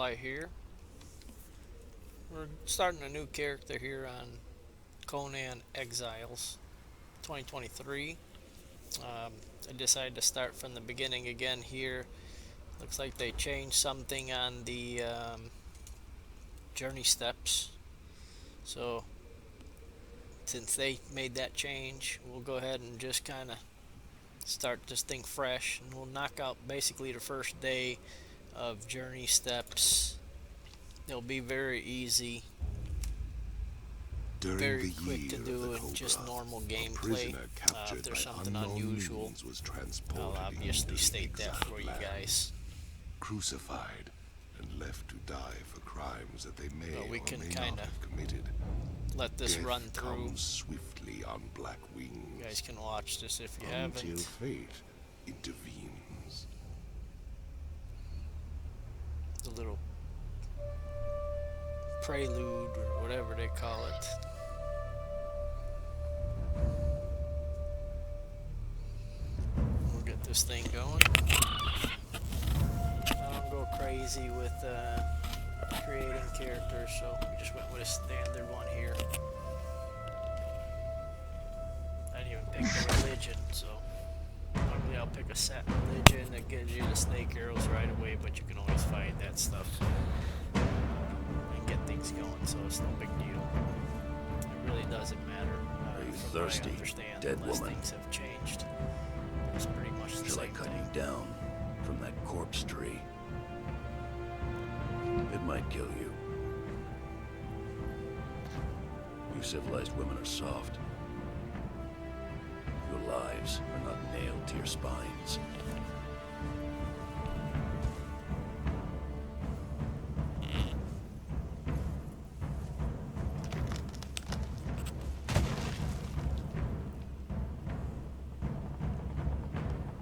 Supply here. We're starting a new character here on Conan Exiles 2023. I decided to start from the beginning again here. Looks like they changed something on the journey steps. So since they made that change, we'll go ahead and just kind of start this thing fresh, and we'll knock out basically the first day of journey steps. They'll be very easy, During very the quick to year of do, the and just Cobra, normal a gameplay. prisoner If captured by there's something unknown unusual, means was I'll transported obviously into the state that exiled for you land, guys. crucified and left to die for crimes that they may But we or can may kind not of have committed. let this Death run through. comes swiftly on black wings You guys can watch this if you until haven't. fate intervenes. The little prelude or whatever they call it. We'll get this thing going. I don't go crazy with creating characters, so we just went with a standard one here. I didn't even pick the religion, so normally I'll pick a set religion that gives you the snake arrows right away, but you can always find that stuff and get things going, so it's no big deal. It really doesn't matter. Are you From what I thirsty, understand, dead unless woman? things have changed. It's pretty much the Shall I same cut thing. you down from that corpse tree? It might kill you. You civilized women are soft. Your lives are not nailed to your spines.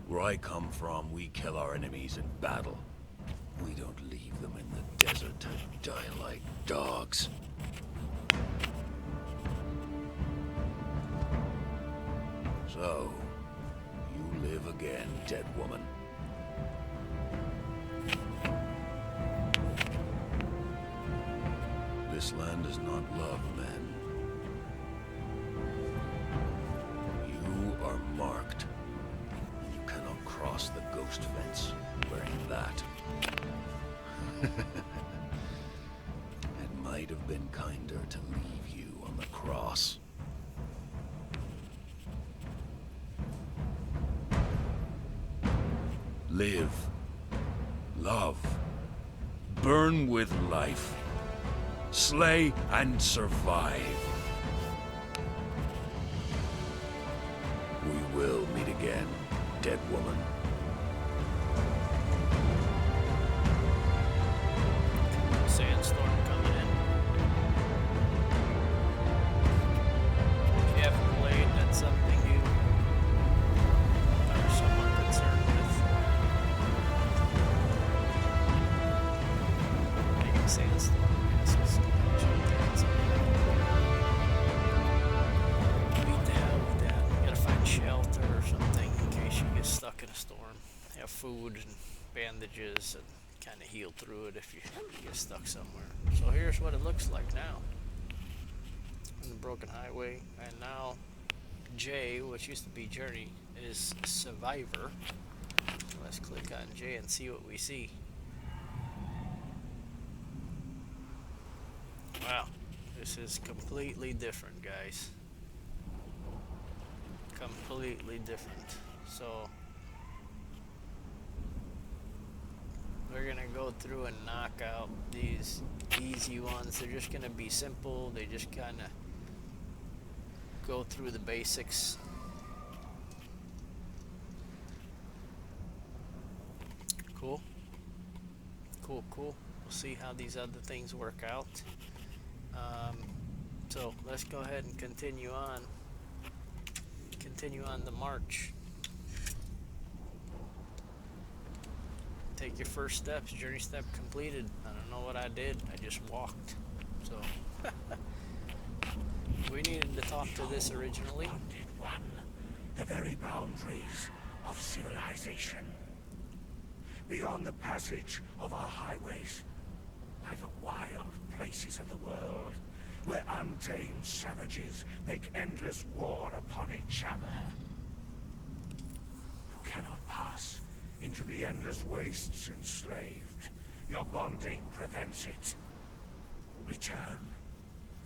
Where I come from, we kill our enemies in battle. We don't leave them in the desert to die like dogs. So, you live again, dead woman. This land does not love men. You are marked. You cannot cross the ghost fence wearing that. It might have been kinder to leave you on the cross. Live. Love. Burn with life. Slay and survive. We will meet again, dead woman. Sandstorm coming in. If you haven't played, that's something you are somewhat concerned with. Maybe sandstorm. Yes, it's beat the hell with that. You gotta find shelter or something in case you get stuck in a storm. Have food and bandages and kind of heal through it if you get stuck somewhere. So here's what it looks like now. On the broken highway, and now J, which used to be Journey, is Survivor. So let's click on J and see what we see. Wow, this is completely different, guys. Completely different. So we're gonna go through and knock out these easy ones. They're just gonna be simple. They just kind of go through the basics. Cool. Cool. We'll see how these other things work out. So let's go ahead and continue on. Continue on the march. Take your first steps. Journey step completed. I don't know what I did. I just walked. So we needed to talk to this originally. One, the very boundaries of civilization. Beyond the passage of our highways by the wild places of the world, where untamed savages make endless war upon each other. You cannot pass into the endless wastes enslaved. Your bonding prevents it. Return.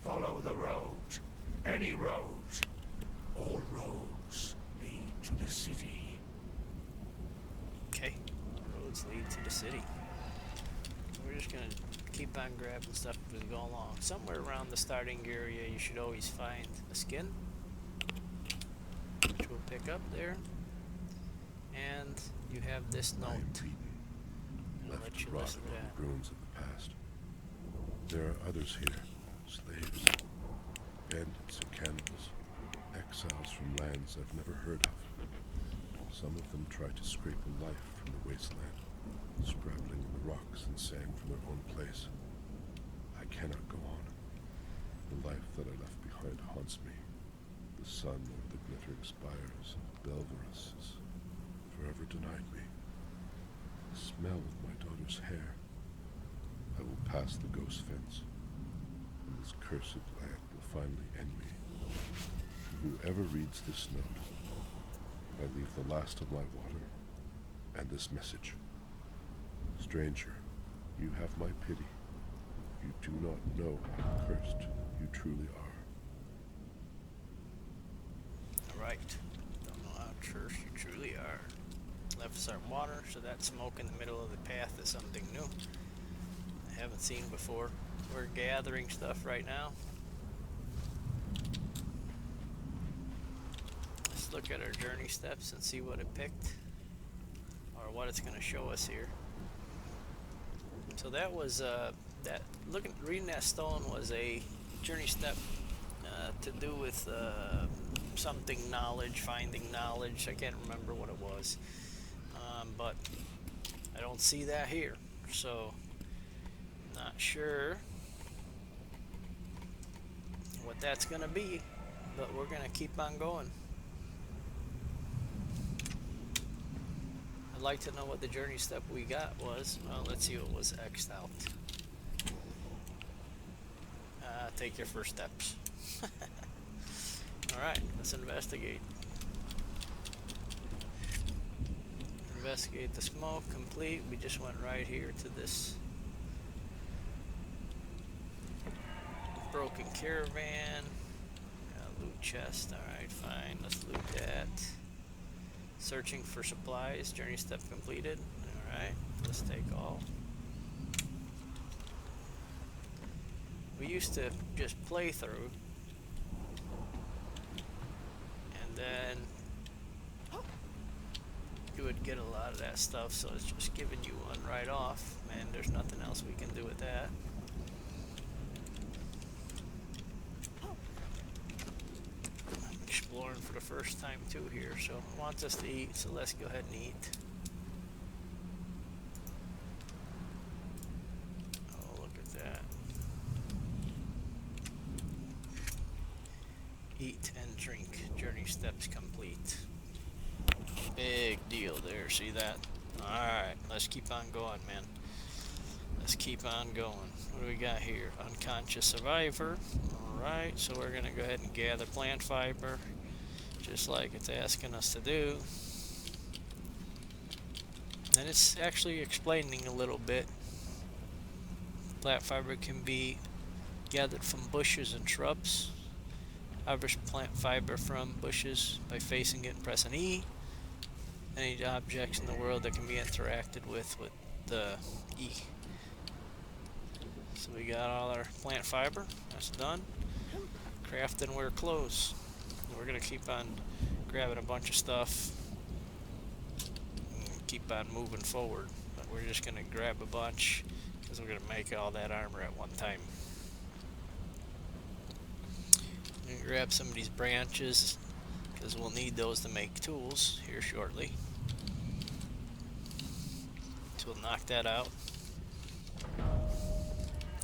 Follow the road. Any road. All roads lead to the city. Okay. Roads lead to the city. We're just gonna keep on grabbing stuff as we go along. Somewhere around the starting area you should always find a skin, which we'll pick up there. And you have this I am note. beaten, I'll left let to you rot listen to among that. the ruins of the past. There are others here, slaves, bandits and cannibals, exiles from lands I've never heard of. Some of them try to scrape a life from the wasteland, scrabbling in the rocks and sand from their own place. I cannot go on. The life that I left behind haunts me. The sun over the glittering spires of Belverus has forever denied me. The smell of my daughter's hair. I will pass the ghost fence, and this cursed land will finally end me. To whoever reads this note, I leave the last of my water and this message. Stranger, you have my pity. You do not know how cursed you truly are. Alright. Don't know how cursed you truly are. Left us our water, so that smoke in the middle of the path is something new. I haven't seen before. We're gathering stuff right now. Let's look at our journey steps and see what it picked, or what it's going to show us here. So that was reading that stone was a journey step to do with something knowledge, finding knowledge. I can't remember what it was, but I don't see that here, so not sure what that's gonna be, but we're gonna keep on going. I'd like to know what the journey step we got was. Well, let's see what was X'd out. Take your first steps. Alright, let's investigate. Investigate the smoke, complete. We just went right here to this broken caravan. Loot chest, alright, fine. Let's loot that. Searching for supplies, journey step completed. Alright, let's take all. We used to just play through, and then you would get a lot of that stuff, so it's just giving you one right off, and there's nothing else we can do with that. I'm exploring for the first time too here, so it wants us to eat, so let's go ahead and eat. Oh, look at that. Eat and drink. Journey steps complete. Big deal there, see that? Alright, let's keep on going, man. Let's keep on going. What do we got here? Unconscious survivor. Alright, so we're gonna go ahead and gather plant fiber, just like it's asking us to do. And it's actually explaining a little bit. Plant fiber can be gathered from bushes and shrubs. Harvest plant fiber from bushes by facing it and pressing E. Any objects in the world that can be interacted with the E. So we got all our plant fiber. That's done. Craft and wear clothes. We're gonna keep on grabbing a bunch of stuff and keep on moving forward. But we're just gonna grab a bunch because we're gonna make all that armor at one time. Grab some of these branches because we'll need those to make tools here shortly. So we'll knock that out.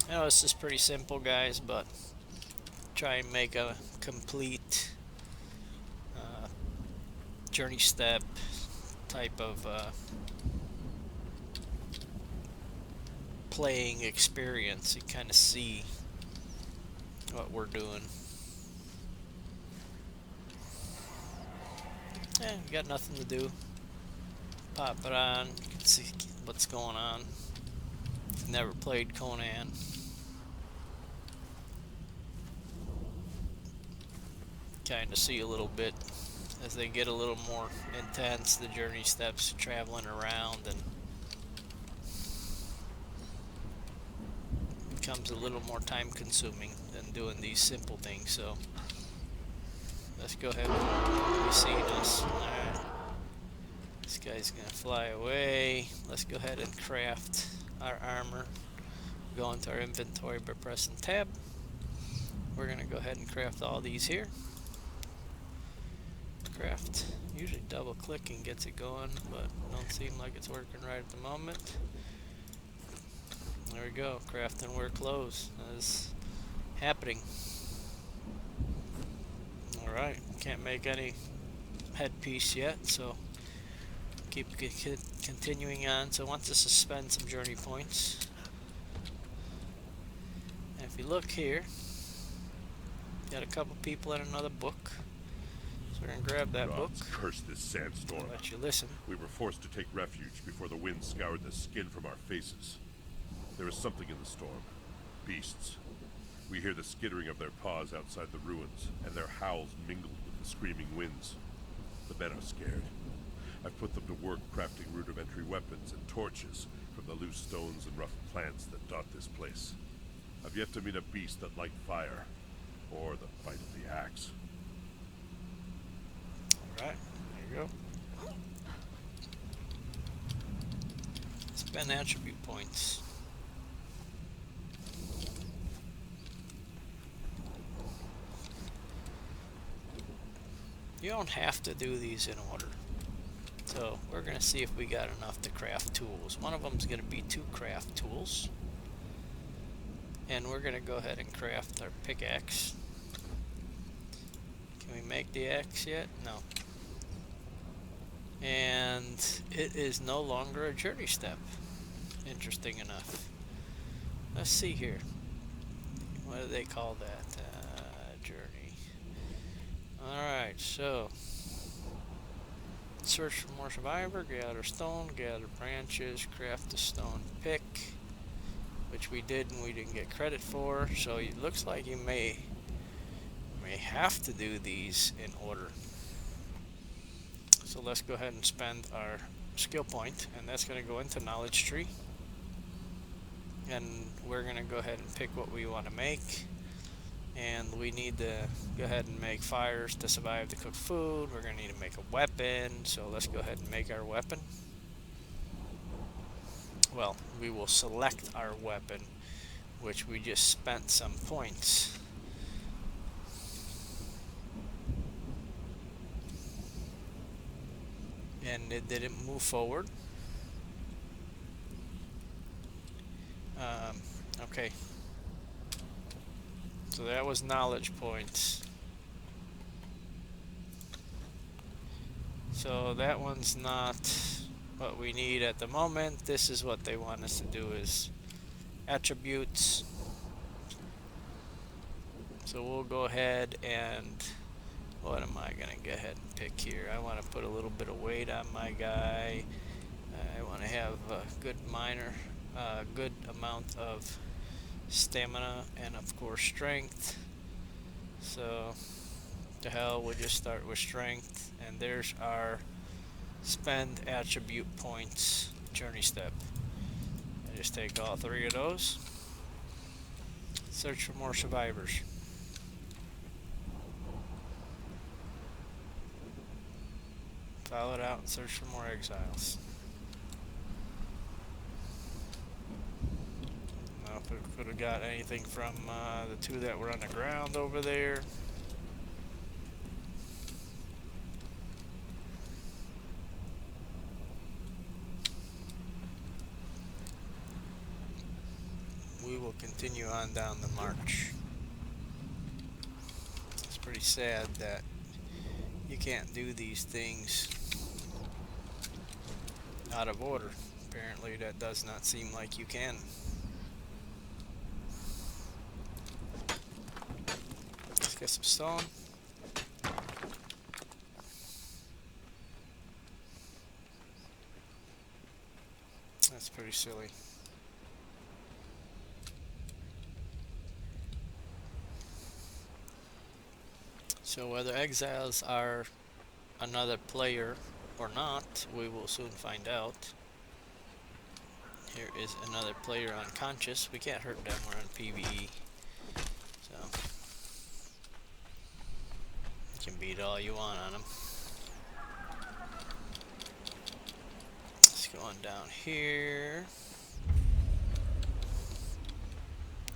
I know this is pretty simple, guys, but try and make a complete journey step type of playing experience. You kind of see what we're doing. You got nothing to do. Pop it on. You can see what's going on. If you've never played Conan, kind of see a little bit as they get a little more intense. The journey steps, traveling around, and becomes a little more time consuming than doing these simple things. So let's go ahead and be seeing us. Alright. This guy's gonna fly away. Let's go ahead and craft our armor. Go into our inventory by pressing tab. We're gonna go ahead and craft all these here. Craft. Usually double clicking gets it going, but don't seem like it's working right at the moment. There we go. Craft and wear clothes. That is happening. Alright. Can't make any headpiece yet, so keep continuing on. So I want to suspend some journey points. And if you look here, got a couple people in another book. So we're gonna grab that book. Curse this sandstorm. Let you listen. We were forced to take refuge before the wind scoured the skin from our faces. There is something in the storm. Beasts. We hear the skittering of their paws outside the ruins, and their howls mingled with the screaming winds. The men are scared. I've put them to work crafting rudimentary weapons and torches from the loose stones and rough plants that dot this place. I've yet to meet a beast that liked fire, or the bite of the axe. Alright, there you go. Spend attribute points. You don't have to do these in order. So we're going to see if we got enough to craft tools. One of them is going to be 2 craft tools. And we're going to go ahead and craft our pickaxe. Can we make the axe yet? No. And it is no longer a journey step. Interesting enough. Let's see here. What do they call that? Journey. Alright, so search for more survivor, gather stone, gather branches, craft a stone pick, which we did and we didn't get credit for. So it looks like you may have to do these in order. So let's go ahead and spend our skill point, and that's going to go into knowledge tree. And we're going to go ahead and pick what we want to make. And we need to go ahead and make fires to survive to cook food. We're going to need to make a weapon, so let's go ahead and make our weapon. Well, we will select our weapon, which we just spent some points. And it didn't move forward. Okay. So that was knowledge points. So that one's not what we need at the moment. This is what they want us to do, is attributes. So we'll go ahead and, what am I gonna go ahead and pick here? I want to put a little bit of weight on my guy. I want to have a good good amount of stamina and of course strength. So to hell, we'll just start with strength, and there's our spend attribute points journey step. I just take all 3 of those. Search for more survivors. Follow it out and search for more exiles. Now if we could have got anything from the 2 that were on the ground over there. We will continue on down the march. It's pretty sad that you can't do these things out of order. Apparently that does not seem like you can. Get some stone. That's pretty silly. So whether exiles are another player or not, we will soon find out. Here is another player unconscious. We can't hurt them, we're on PvE. So, you can beat all you want on them. Let's go on down here.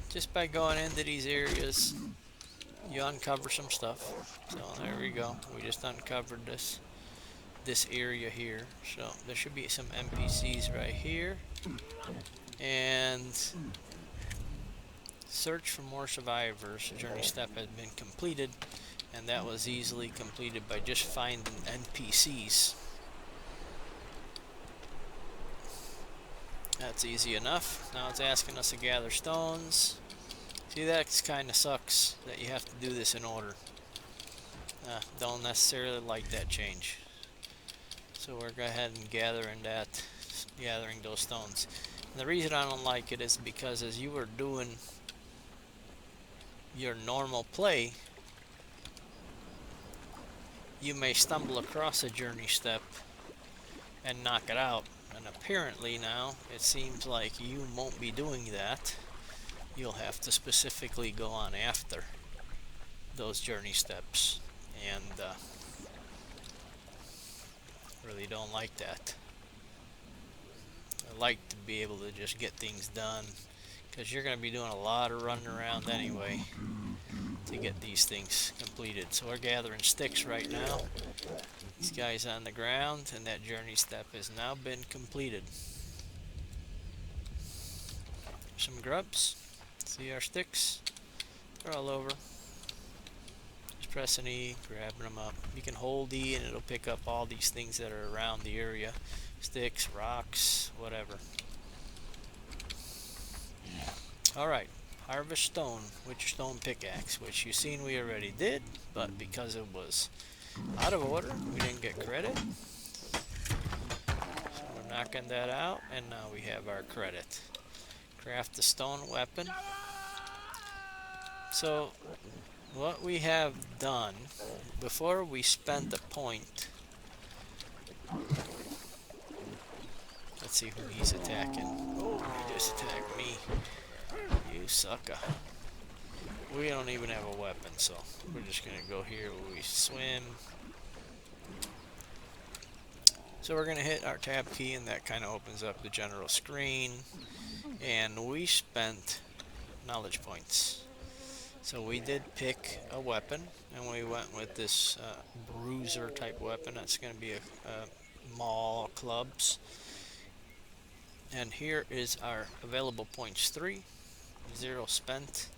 Just by going into these areas, you uncover some stuff. So there we go. We just uncovered this area here. So there should be some NPCs right here. And search for more survivors. Journey step has been completed, and that was easily completed by just finding NPCs. That's easy enough. Now it's asking us to gather stones. See, that kind of sucks that you have to do this in order. Don't necessarily like that change. So we're going ahead and gathering those stones. And the reason I don't like it is because as you were doing your normal play, you may stumble across a journey step and knock it out. And apparently now it seems like you won't be doing that. You'll have to specifically go on after those journey steps, and really don't like that. I like to be able to just get things done, because you're going to be doing a lot of running around anyway to get these things completed. So we're gathering sticks right now. This guy's on the ground, and that journey step has now been completed. Some grubs. See our sticks? They're all over. Just pressing E, grabbing them up. You can hold E and it'll pick up all these things that are around the area. Sticks, rocks, whatever. Alright, harvest stone with your stone pickaxe, which you've seen we already did, but because it was out of order, we didn't get credit. So we're knocking that out, and now we have our credit. Craft the stone weapon. So what we have done, before we spent a point, let's see who he's attacking. Oh, he just attacked me. You sucker. We don't even have a weapon, so we're just gonna go here where we swim. So we're gonna hit our tab key, and that kind of opens up the general screen. And we spent knowledge points. So we did pick a weapon, and we went with this bruiser type weapon. That's going to be a maul clubs. And here is our available points: 3, 0 spent.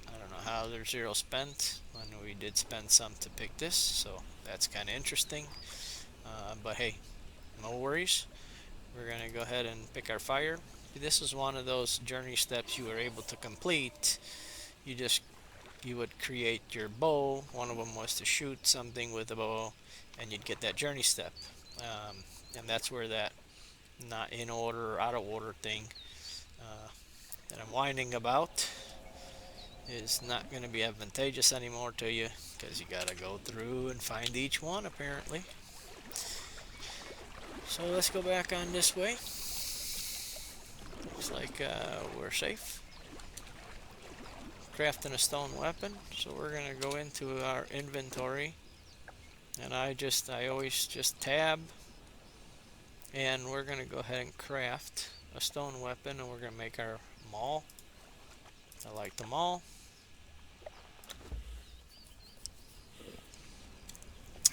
I don't know how there's 0 spent when we did spend some to pick this, so that's kind of interesting. But hey, no worries. We're going to go ahead and pick our fire. This is one of those journey steps you were able to complete. You would create your bow. One of them was to shoot something with a bow, and you'd get that journey step. And that's where that not in order or out of order thing that I'm whining about is not going to be advantageous anymore to you, because you got to go through and find each one apparently. So let's go back on this way. Looks like we're safe. Crafting a stone weapon, so we're gonna go into our inventory, and I always just tab, and we're gonna go ahead and craft a stone weapon, and we're gonna make our maul. I like the maul.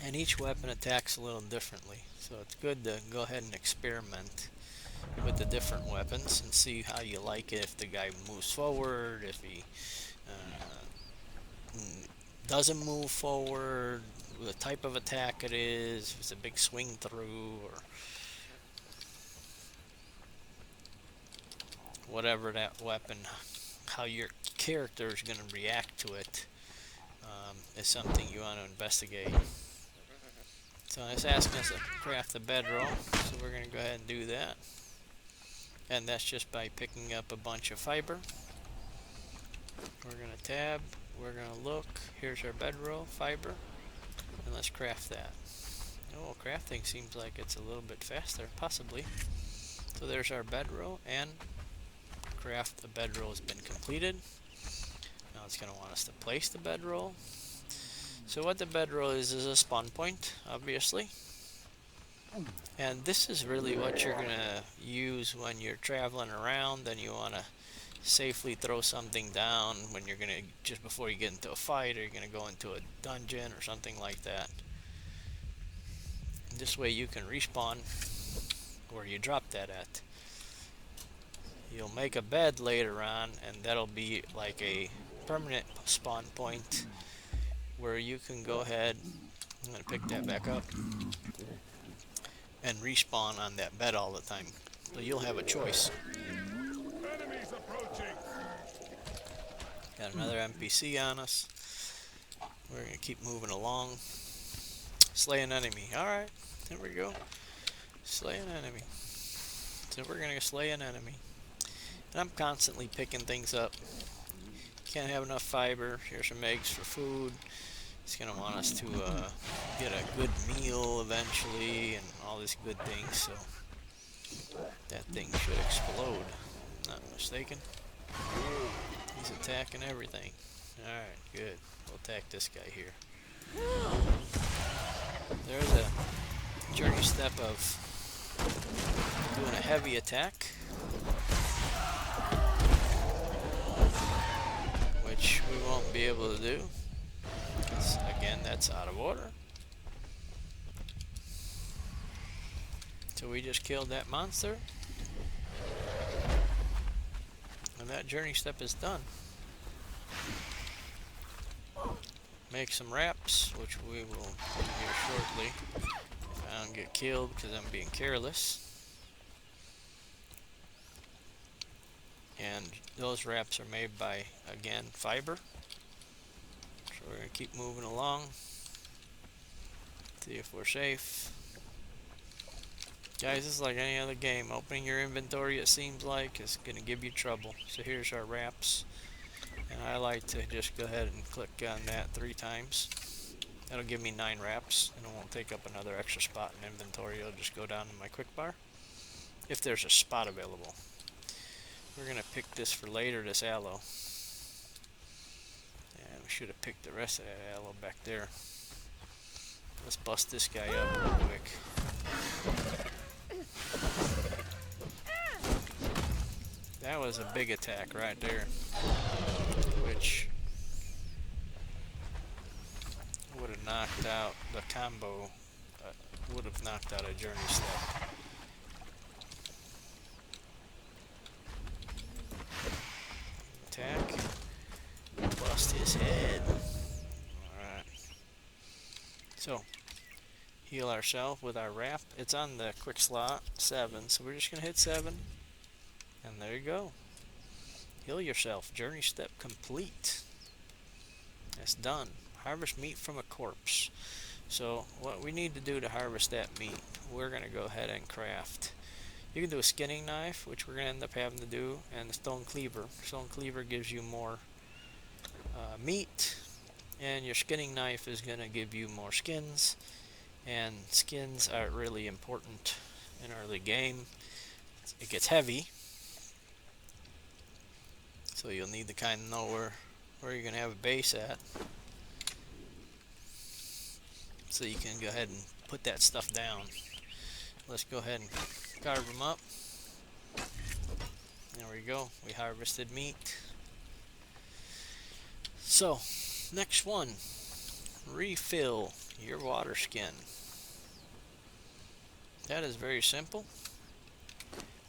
And each weapon attacks a little differently, so it's good to go ahead and experiment with the different weapons and see how you like it. If the guy moves forward, if he doesn't move forward, the type of attack it is, if it's a big swing through, or whatever that weapon, how your character is going to react to it is something you want to investigate. So it's asking us to craft the bedroll, so we're going to go ahead and do that. And that's just by picking up a bunch of fiber. We're going to tab, we're going to look, here's our bedroll, fiber, and let's craft that. Oh, crafting seems like it's a little bit faster, possibly. So there's our bedroll, and craft the bedroll has been completed. Now it's going to want us to place the bedroll. So what the bedroll is a spawn point, obviously. And this is really what you're going to use when you're traveling around and you want to safely throw something down when you're going to, just before you get into a fight, or you're going to go into a dungeon or something like that. And this way you can respawn where you dropped that at. You'll make a bed later on, and that'll be like a permanent spawn point where you can go ahead, I'm going to pick that back up, and respawn on that bed all the time. So you'll have a choice. Enemies approaching. Got another NPC on us. We're going to keep moving along. Slay an enemy. Alright, there we go. Slay an enemy. So we're going to slay an enemy. And I'm constantly picking things up. Can't have enough fiber. Here's some eggs for food. It's going to want us to get a good meal eventually and all these good things. So that thing should explode. Not mistaken. He's attacking everything. Alright, good. We'll attack this guy here. There's a journey step of doing a heavy attack, which we won't be able to do. Again, that's out of order. So we just killed that monster. And that journey step is done. Make some wraps, which we will do here shortly. If I don't get killed because I'm being careless. And those wraps are made by, again, fiber. So we're going to keep moving along. See if we're safe. Guys, this is like any other game. Opening your inventory, it seems like, is going to give you trouble. So here's our wraps. And I like to just go ahead and click on that 3 times. That'll give me 9 wraps, and it won't take up another extra spot in inventory. It'll just go down to my quick bar, if there's a spot available. We're going to pick this for later, this aloe. And we should have picked the rest of that aloe back there. Let's bust this guy up real quick. That was a big attack right there, which would have knocked out the combo, would have knocked out a journey step. Attack, bust his head. Alright, so heal ourselves with our wrap. It's on the quick slot 7, so we're just gonna hit 7. And there you go. Heal yourself. Journey step complete. That's done. Harvest meat from a corpse. So what we need to do to harvest that meat, we're going to go ahead and craft. You can do a skinning knife, which we're going to end up having to do, and the stone cleaver. Stone cleaver gives you more meat, and your skinning knife is going to give you more skins. And skins are really important in early game. It gets heavy. So you'll need to kind of know where you're going to have a base at. So you can go ahead and put that stuff down. Let's go ahead and carve them up. There we go. We harvested meat. So, next one. Refill your water skin. That is very simple.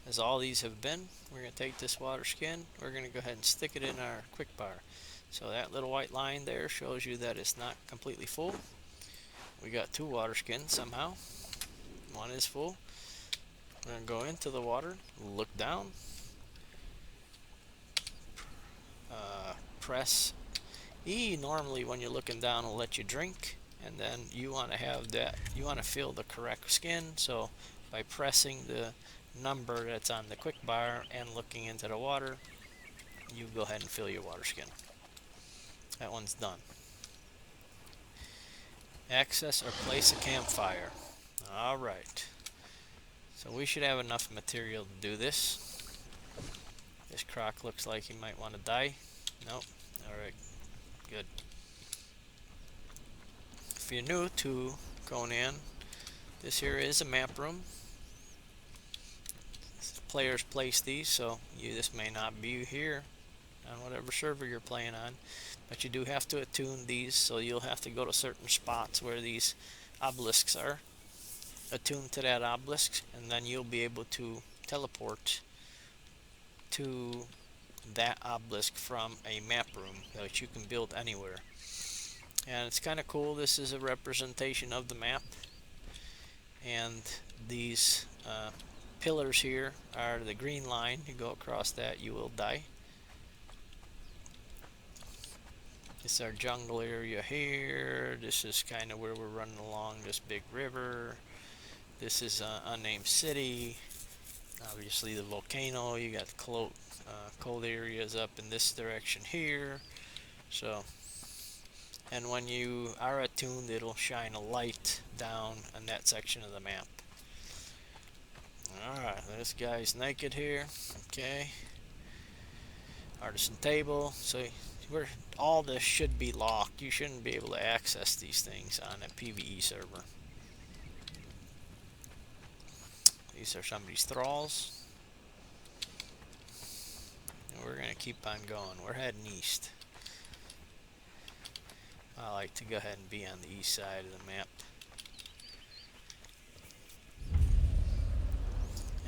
As all these have been, we're going to take this water skin, we're going to go ahead and stick it in our quick bar. So that little white line there shows you that it's not completely full. We got 2 water skins somehow. One is full. We're going to go into the water, look down, press E normally when you're looking down will let you drink, and then you want to have that, you want to fill the correct skin, so by pressing the number that's on the quick bar and looking into the water, you go ahead and fill your water skin. That one's done. Access or place a campfire. Alright. So we should have enough material to do this. This croc looks like he might want to die. Nope. Alright. Good. If you're new to Conan, this here is a map room. Players place these, so this may not be here on whatever server you're playing on, but you do have to attune these, so you'll have to go to certain spots where these obelisks are, attune to that obelisk, and then you'll be able to teleport to that obelisk from a map room that you can build anywhere. And it's kind of cool. This is a representation of the map, and these pillars here are the green line. You go across that, you will die. This is our jungle area here. This is kind of where we're running along this big river. This is unnamed city. Obviously the volcano. You got cold areas up in this direction here. So, and when you are attuned, it'll shine a light down on that section of the map. Alright, this guy's naked here. Okay. Artisan table. So all this should be locked. You shouldn't be able to access these things on a PvE server. These are somebody's thralls. And we're going to keep on going. We're heading east. I like to go ahead and be on the east side of the map.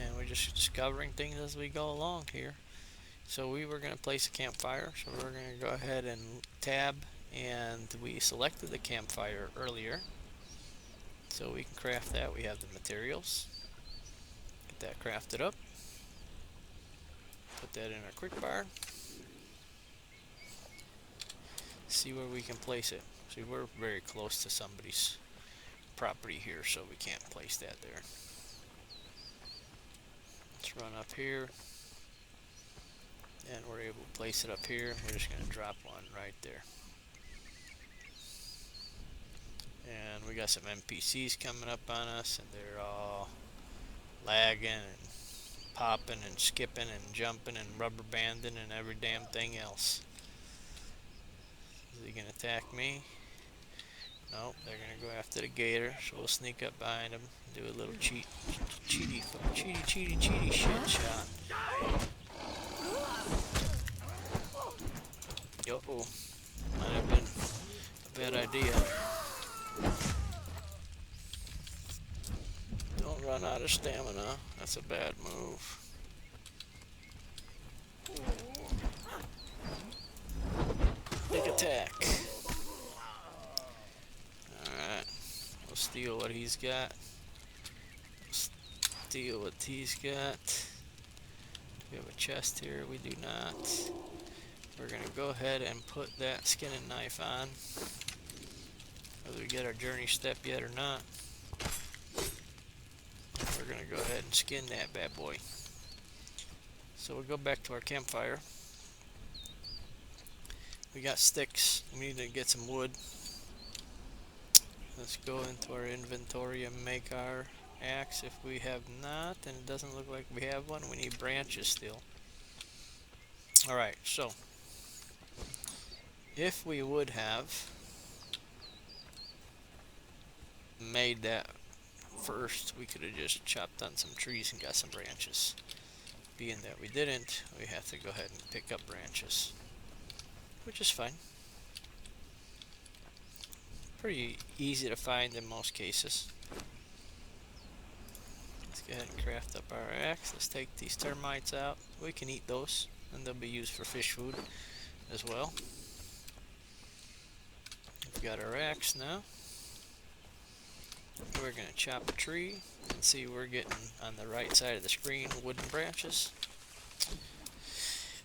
And we're just discovering things as we go along here. So we were going to place a campfire, so we're going to go ahead and tab, and we selected the campfire earlier. So we can craft that. We have the materials. Get that crafted up. Put that in our quick bar. See where we can place it. See, we're very close to somebody's property here, so we can't place that there. Let's run up here, and we're able to place it up here. We're just going to drop one right there. And we got some NPCs coming up on us, and they're all lagging and popping and skipping and jumping and rubber banding and every damn thing else. Is he going to attack me? Nope, they're going to go after the gator, so we'll sneak up behind him, do a little cheaty shit shot. Yo-oh, might have been a bad idea. Don't run out of stamina, that's a bad move. Big attack. Alright, we'll steal what he's got. Steal what he's got. We have a chest here, we do not. We're going to go ahead and put that skin and knife on. Whether we get our journey step yet or not. We're going to go ahead and skin that bad boy. So we'll go back to our campfire. We got sticks. We need to get some wood. Let's go into our inventory and make our axe. If we have not, and it doesn't look like we have one, we need branches still. Alright, so if we would have made that first, we could have just chopped on some trees and got some branches. Being that we didn't, we have to go ahead and pick up branches, which is fine. Pretty easy to find in most cases. Let's go ahead and craft up our axe. Let's take these termites out. We can eat those, and they'll be used for fish food as well. We've got our axe now. We're going to chop a tree and see we're getting on the right side of the screen wooden branches.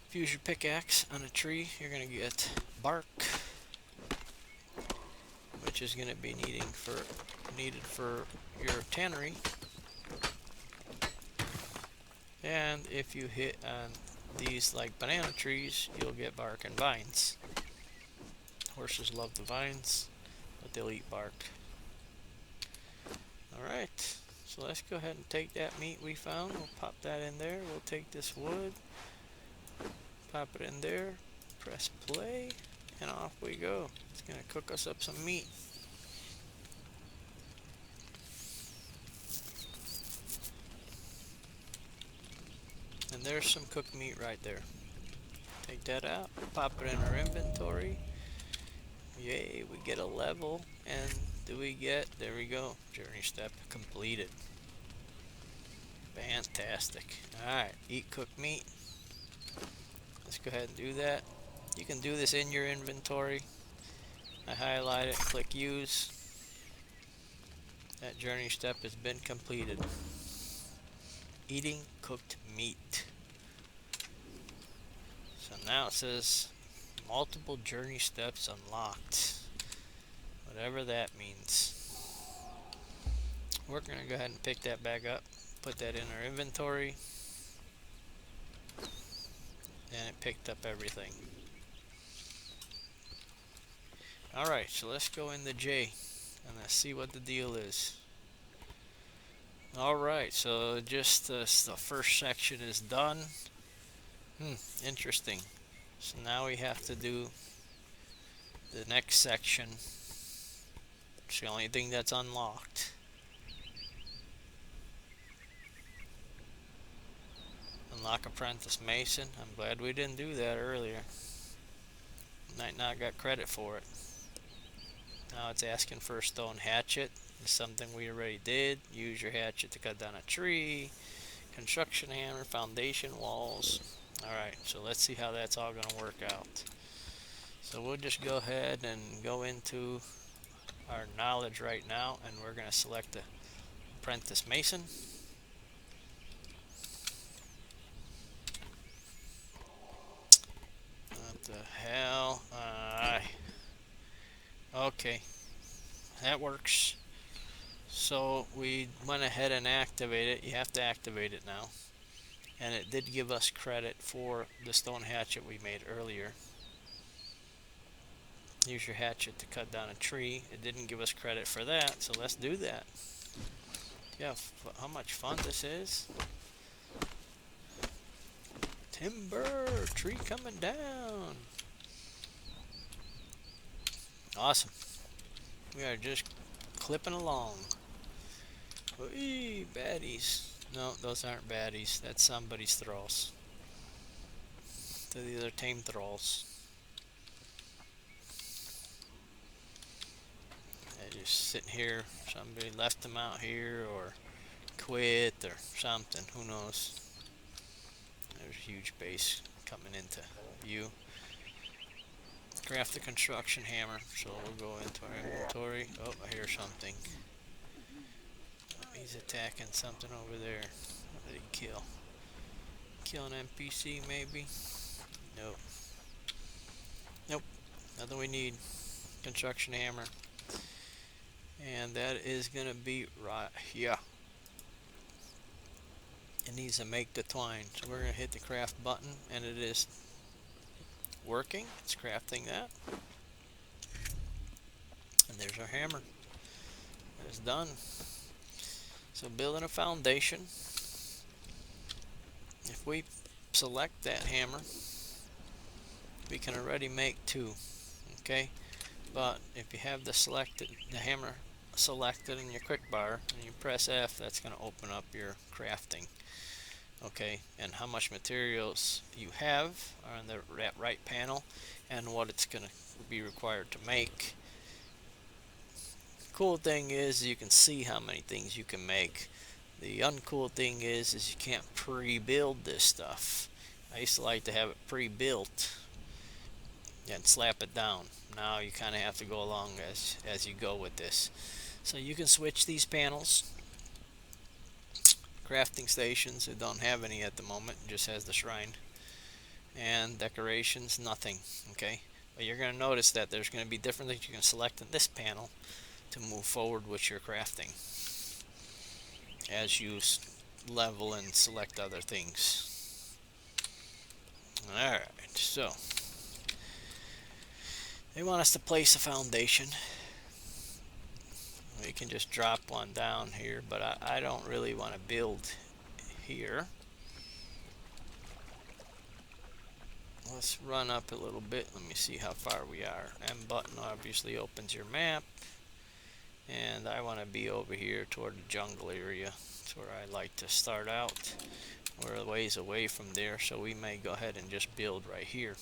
If you use your pickaxe on a tree, you're going to get bark, which is going to be needed for your tannery. And if you hit on these like banana trees, you'll get bark and vines. Horses love the vines, but they'll eat bark. Alright, so let's go ahead and take that meat we found. We'll pop that in there. We'll take this wood, pop it in there, press play, and off we go. It's going to cook us up some meat. And there's some cooked meat right there. Take that out, pop it in our inventory. Yay, we get a level, and do we get, there we go, journey step completed. Fantastic. Alright, eat cooked meat. Let's go ahead and do that. You can do this in your inventory. I highlight it, click use. That journey step has been completed. Eating cooked meat. So now it says multiple journey steps unlocked. Whatever that means. We're going to go ahead and pick that back up. Put that in our inventory. And it picked up everything. Alright, so let's go in the J and let's see what the deal is. Alright, so just the first section is done. Interesting. So now we have to do the next section. It's the only thing that's unlocked. Unlock Apprentice Mason. I'm glad we didn't do that earlier. Might not got credit for it. Now it's asking for a stone hatchet. It's something we already did. Use your hatchet to cut down a tree. Construction hammer, foundation walls. Alright, so let's see how that's all going to work out. So we'll just go ahead and go into our knowledge right now, and we're going to select the Apprentice Mason. What the hell? Okay, that works. So we went ahead and activated it. You have to activate it now. And it did give us credit for the stone hatchet we made earlier. Use your hatchet to cut down a tree. It didn't give us credit for that, so let's do that. Yeah, how much fun this is. Timber! Tree coming down! Awesome. We are just clipping along. Whee, baddies. No, those aren't baddies. That's somebody's thralls. These are tame thralls. They're just sitting here. Somebody left them out here or quit or something. Who knows? There's a huge base coming into view. Craft the construction hammer. So we'll go into our inventory. Oh, I hear something. He's attacking something over there. What did he kill? Kill an NPC maybe? Nope. Nope. Nothing we need. Construction hammer. And that is gonna be right here. It needs to make the twine. So we're gonna hit the craft button, and it is working. It's crafting that. And there's our hammer. It's done. So building a foundation. If we select that hammer, we can already make two. Okay? But if you have the hammer selected in your quick bar and you press F, that's going to open up your crafting. Okay, and how much materials you have are on the right panel and what it's going to be required to make. Cool thing is you can see how many things you can make. The uncool thing is you can't pre-build this stuff. I used to like to have it pre-built and slap it down. Now you kind of have to go along as you go with this. So you can switch these panels. Crafting stations, it don't have any at the moment, it just has the shrine. And decorations, nothing. Okay, But you're going to notice that there's going to be different things you can select in this panel to move forward with your crafting as you level and select other things. Alright, so they want us to place a foundation. We can just drop one down here, but I don't really want to build here. Let's run up a little bit. Let me see how far we are. M button obviously opens your map. And I want to be over here toward the jungle area. That's where I like to start out. We're a ways away from there, so we may go ahead and just build right here.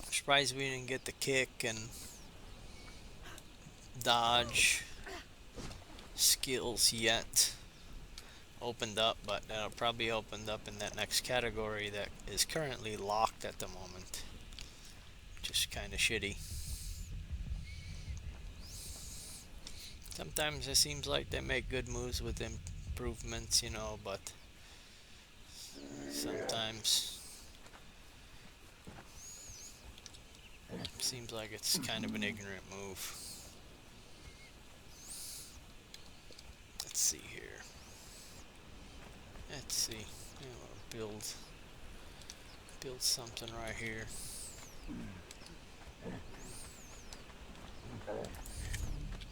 I'm surprised we didn't get the kick and dodge skills yet opened up, but that'll probably open up in that next category that is currently locked at the moment, which is kind of shitty. Sometimes it seems like they make good moves with improvements, you know, but sometimes it seems like it's kind of an ignorant move. Let's see here. Let's see. Build something right here.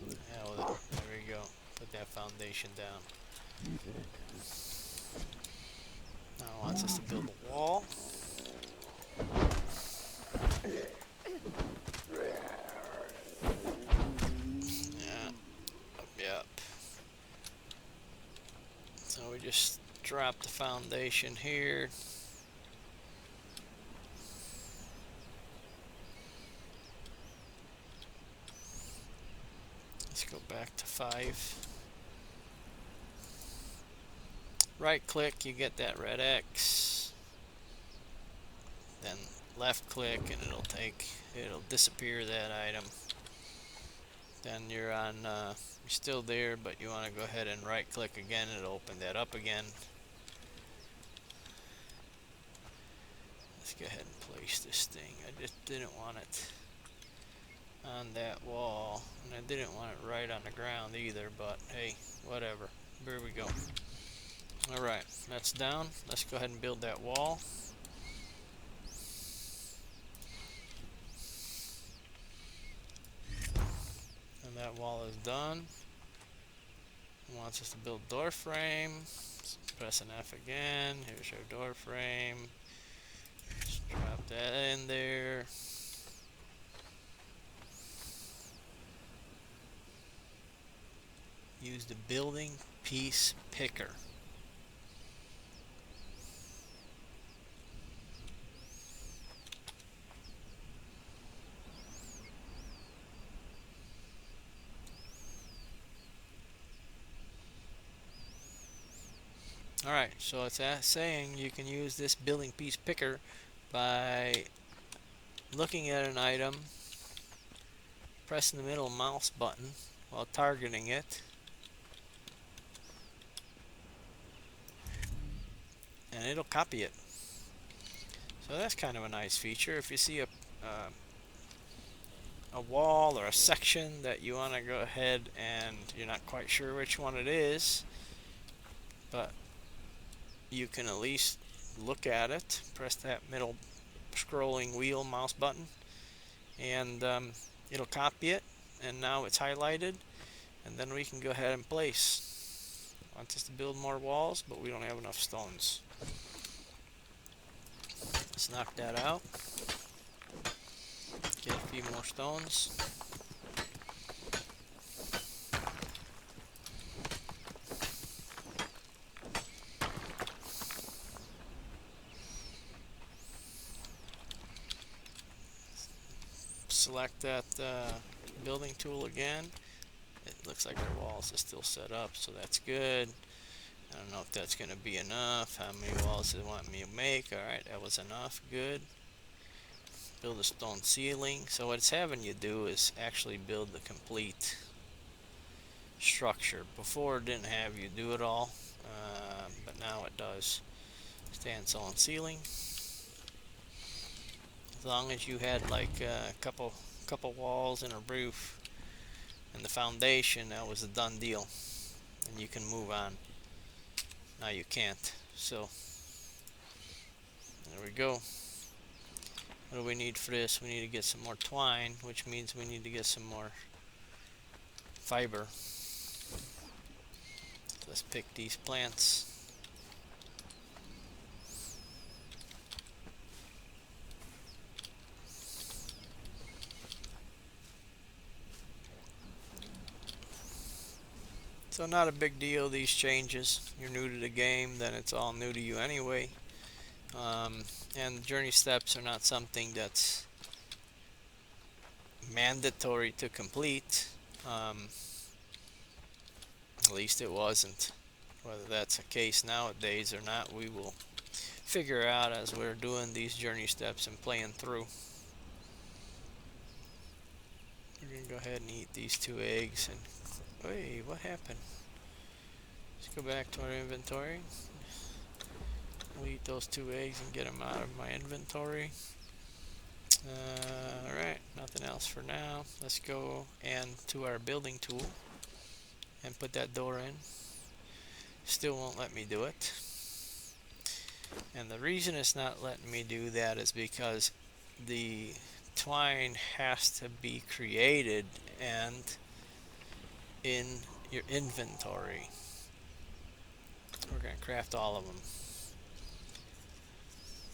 Yeah, well, there we go. Put that foundation down. Now it wants us to build a wall. Yeah. Yep. So we just drop the foundation here. Let's go back to 5. Right click, you get that red X. Then left click and it'll disappear that item. Then you're on, you're still there, but you want to go ahead and right click again, it'll open that up again. Let's go ahead and place this thing. I just didn't want it on that wall, and I didn't want it right on the ground either, but hey, whatever. Here we go. Alright, that's down. Let's go ahead and build that wall. And that wall is done. It wants us to build door frame. Let's press an F again. Here's our door frame. Just drop that in there. Use the building piece picker. Alright, so it's saying you can use this building piece picker by looking at an item, pressing the middle mouse button while targeting it, and it'll copy it. So that's kind of a nice feature. If you see a wall or a section that you want to go ahead and you're not quite sure which one it is, but you can at least look at it, press that middle scrolling wheel mouse button, and it'll copy it, and now it's highlighted, and then we can go ahead and place. Wants us to build more walls, but we don't have enough stones. Let's knock that out. Get a few more stones. Select that building tool again. It looks like our walls are still set up, so that's good. I don't know if that's going to be enough. How many walls do they want me to make? Alright, that was enough. Good. Build a stone ceiling. So what it's having you do is actually build the complete structure. Before it didn't have you do it all, but now it does. Sandstone ceiling. As long as you had like a couple walls and a roof and the foundation, that was a done deal, and you can move on. Now you can't. So there we go. What do we need for this? We need to get some more twine, which means we need to get some more fiber. Let's pick these plants. So not a big deal, these changes. You're new to the game, then it's all new to you anyway. And journey steps are not something that's mandatory to complete. At least it wasn't. Whether that's the case nowadays or not, we will figure out as we're doing these journey steps and playing through. We're gonna go ahead and eat these 2 eggs and wait, what happened? Let's go back to our inventory. We'll eat those 2 eggs and get them out of my inventory. Alright, nothing else for now. Let's go and to our building tool and put that door in. Still won't let me do it. And the reason it's not letting me do that is because the twine has to be created and in your inventory. We're going to craft all of them.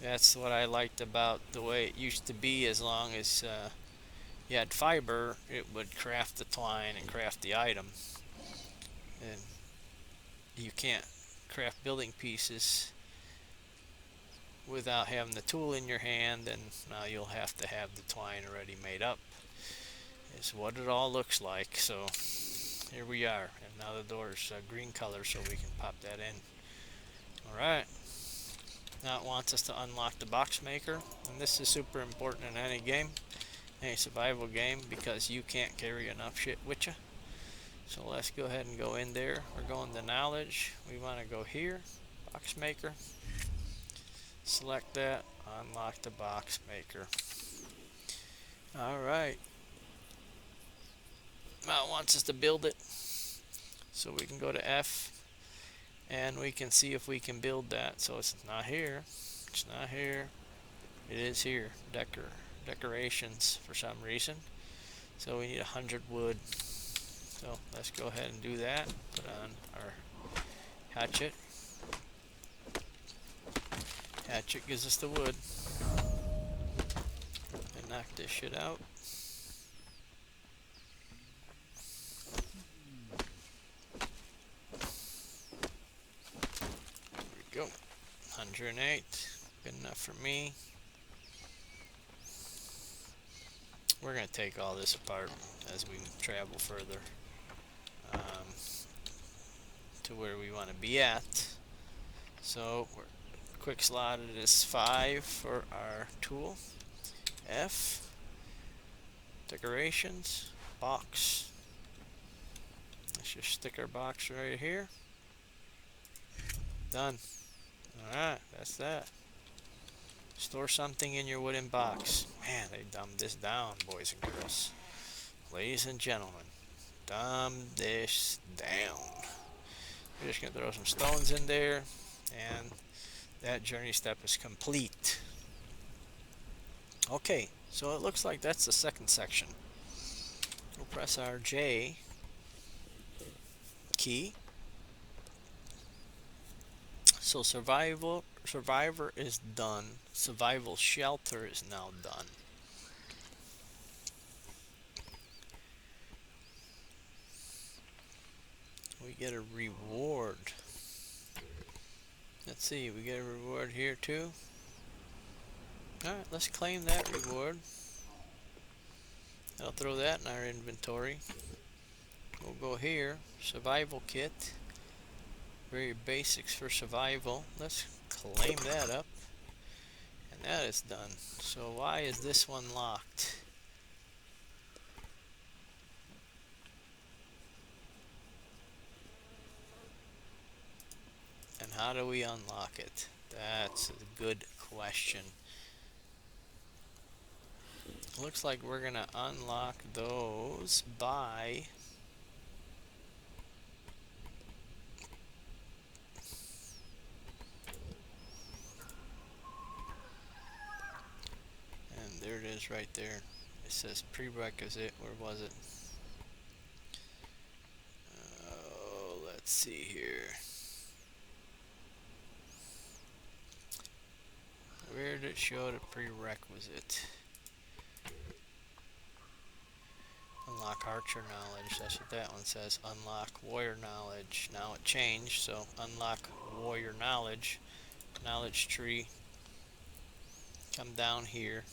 That's what I liked about the way it used to be. As long as you had fiber, it would craft the twine and craft the item. And you can't craft building pieces without having the tool in your hand, and now you'll have to have the twine already made up. Is what it all looks like. So here we are, and now the door's green color, so we can pop that in. Alright, now it wants us to unlock the box maker, and this is super important in any game, any survival game, because you can't carry enough shit with you. So let's go ahead and go in there. We're going to knowledge. We want to go here, box maker. Select that, unlock the box maker. Alright. Now it wants us to build it. So we can go to F and we can see if we can build that. So it's not here. It's not here. It is here. Decorations for some reason. So we need 100 wood. So let's go ahead and do that. Put on our hatchet. Hatchet gives us the wood. And knock this shit out. There we go. 108. Good enough for me. We're going to take all this apart as we travel further to where we want to be at. So we're quick slotted is 5 for our tool. F, decorations, box. Let's just stick our box right here. Done. Alright, that's that. Store something in your wooden box. Man, they dumbed this down, boys and girls. Ladies and gentlemen, dumb this down. We're just going to throw some stones in there, and that journey step is complete. Okay, so it looks like that's the second section. We'll press our J key. So survivor is done. Survival shelter is now done. We get a reward. Let's see, we get a reward here too. Alright, let's claim that reward. I'll throw that in our inventory. We'll go here, survival kit. Very basics for survival. Let's claim that up. And that is done. So why is this one locked? And how do we unlock it? That's a good question. looks like we're gonna unlock those by and there it is right there. It says prerequisite. Where was it? Oh, let's see here. Where did it show the prerequisite? Unlock archer knowledge. That's what that one says. Unlock warrior knowledge. Now it changed, so unlock warrior knowledge. Knowledge tree. Come down here.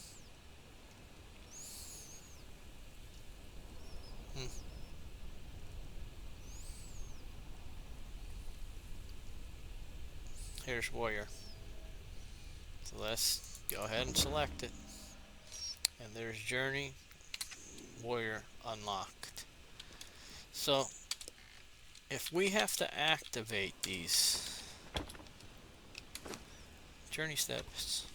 Here's warrior. So let's go ahead and select it. And there's journey. Warrior unlocked. So if we have to activate these journey steps,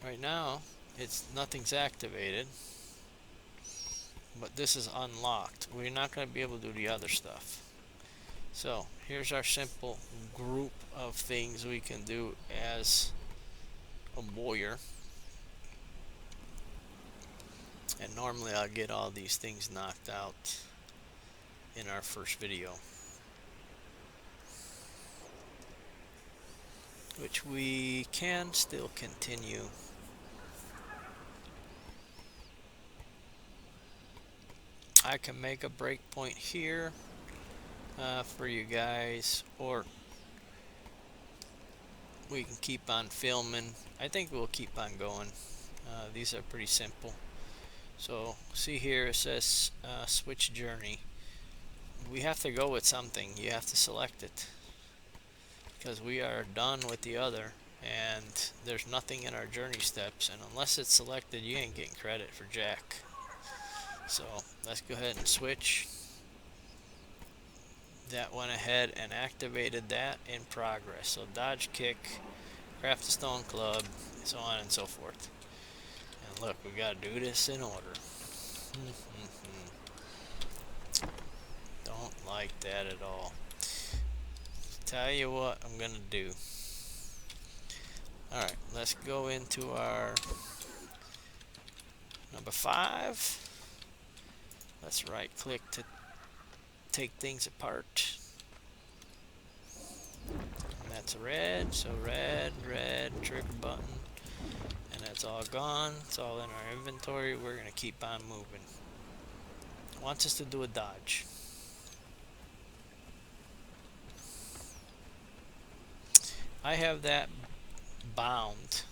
right now it's nothing's activated, but this is unlocked. We're not going to be able to do the other stuff. So here's our simple group of things we can do as a warrior. And normally I'll get all these things knocked out in our first video, which we can still continue. I can make a breakpoint here for you guys, or we can keep on filming. I think we'll keep on going. These are pretty simple. So see here it says switch journey. We have to go with something. You have to select it because we are done with the other and there's nothing in our journey steps, and unless it's selected you ain't getting credit for jack. So let's go ahead and switch. That went ahead and activated that in progress. So dodge kick, craft a stone club, so on and so forth. And look, we gotta do this in order. Don't like that at all. Tell you what I'm gonna do. Alright, let's go into our number 5. Let's right click to take things apart. And that's red, so red, trigger button. And that's all gone. It's all in our inventory. We're gonna keep on moving. It wants us to do a dodge. I have that bound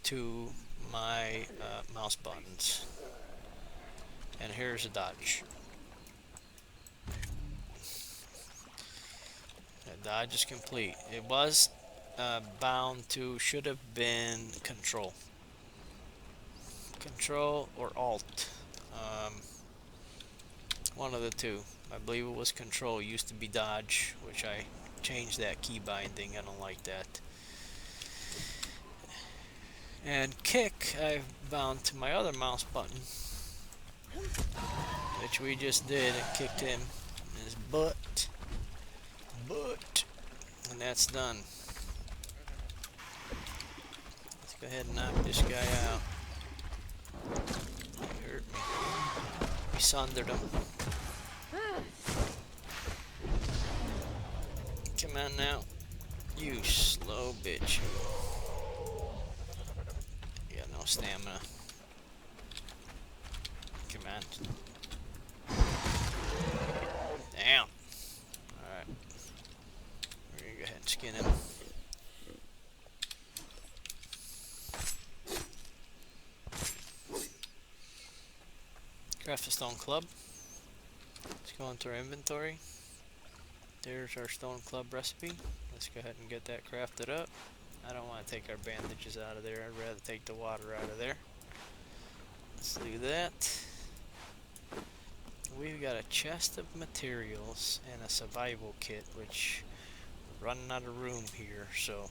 to my mouse buttons. And here's a dodge. The dodge is complete. It was bound to, should have been control. Control or alt. One of the two. I believe it was control. It used to be dodge, which I changed that key binding. I don't like that. And kick, I've bound to my other mouse button, which we just did, and kicked him in his butt. And that's done. Let's go ahead and knock this guy out. He hurt me. We sundered him. Come on now. You slow bitch. You got no stamina. Come on. Damn. Alright. We're gonna go ahead and skin him. Craft a stone club. Let's go into our inventory. There's our stone club recipe. Let's go ahead and get that crafted up. I don't want to take our bandages out of there. I'd rather take the water out of there. Let's do that. We've got a chest of materials and a survival kit, which we're running out of room here, so